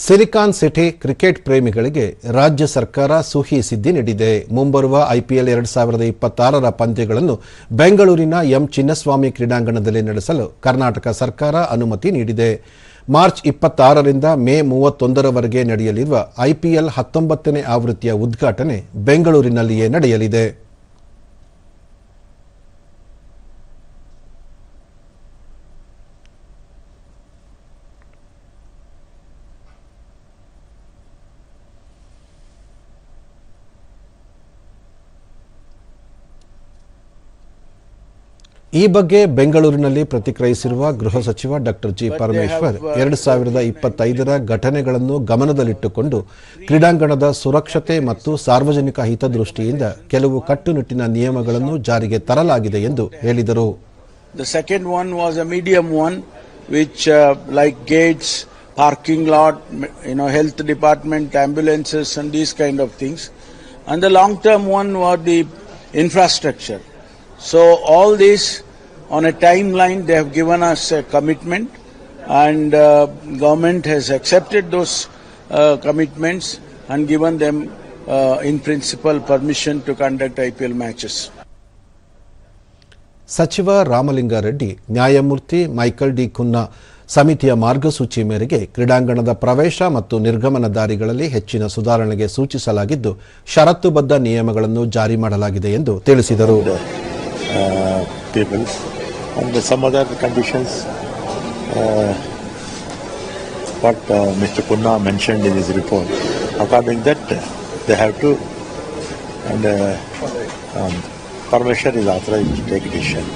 Silicon city cricket ಪ್ರೇಮಿಗಳಿಗೆ ರಾಜ್ಯ ಸರ್ಕಾರ ಸುಹಿ ಸಿದ್ದಿ ನೀಡಿದೆ. ಮುಂಬರುವ ಐಪಿಎಲ್ 2026ರ ಪಂದ್ಯಗಳನ್ನು ಬೆಂಗಳೂರಿನ ಎಂ ಚಿನ್ನಸ್ವಾಮಿ ಕ್ರೀಡಾಂಗಣದಲ್ಲಿ ನಡೆಸಲು ಕರ್ನಾಟಕ ಸರ್ಕಾರ ಅನುಮತಿ ನೀಡಿದೆ. ಮಾರ್ಚ್ 26ರಿಂದ ಮೇ 31ರವರೆಗೆ ನಡೆಯಲಿರುವ ಐಪಿಎಲ್ 19ನೇ ಆವೃತ್ತಿಯ ಉದ್ಘಾಟನೆ ಬೆಂಗಳೂರಿನಲ್ಲಿಯೇ ನಡೆಯಲಿದೆ. ಈ ಬಗ್ಗೆ ಬೆಂಗಳೂರಿನಲ್ಲಿ ಪ್ರತಿಕ್ರಿಯಿಸಿರುವ ಗೃಹ ಸಚಿವ ಡಾಕ್ಟರ್ ಜಿ ಪರಮೇಶ್ವರ್ 2025ರ ಘಟನೆಗಳನ್ನು ಗಮನದಲ್ಲಿಟ್ಟುಕೊಂಡು ಕ್ರೀಡಾಂಗಣದ ಸುರಕ್ಷತೆ ಮತ್ತು ಸಾರ್ವಜನಿಕ ಹಿತದೃಷ್ಟಿಯಿಂದ ಕೆಲವು ಕಟ್ಟುನಿಟ್ಟಿನ ನಿಯಮಗಳನ್ನು ಜಾರಿಗೆ ತರಲಾಗಿದೆ ಎಂದು ಹೇಳಿದರು. The second one was a medium one which like gates, parking lot, health department, ambulances and these kind of things. And the long term one was the infrastructure. So all this on a timeline they have given us a commitment and government has accepted those commitments and given them in principle permission to conduct IPL matches. ಸಚಿವ ರಾಮಲಿಂಗಾರೆಡ್ಡಿ ನ್ಯಾಯಮೂರ್ತಿ Michael D ಖುನ್ನಾ ಸಮಿತಿಯ ಮಾರ್ಗಸೂಚಿ ಮೇರೆಗೆ ಕ್ರೀಡಾಂಗಣದ ಪ್ರವೇಶ ಮತ್ತು ನಿರ್ಗಮನ ದಾರಿಗಳಲ್ಲಿ ಹೆಚ್ಚಿನ ಸುಧಾರಣೆಗೆ ಸೂಚಿಸಲಾಗಿದ್ದು ಷರತ್ತುಬದ್ಧ ನಿಯಮಗಳನ್ನು ಜಾರಿ ಮಾಡಲಾಗಿದೆ ಎಂದು ತಿಳಿಸಿದರು. People and some other conditions what Mr. Punna mentioned in his report. According that they have to and permission is authorized to take decision.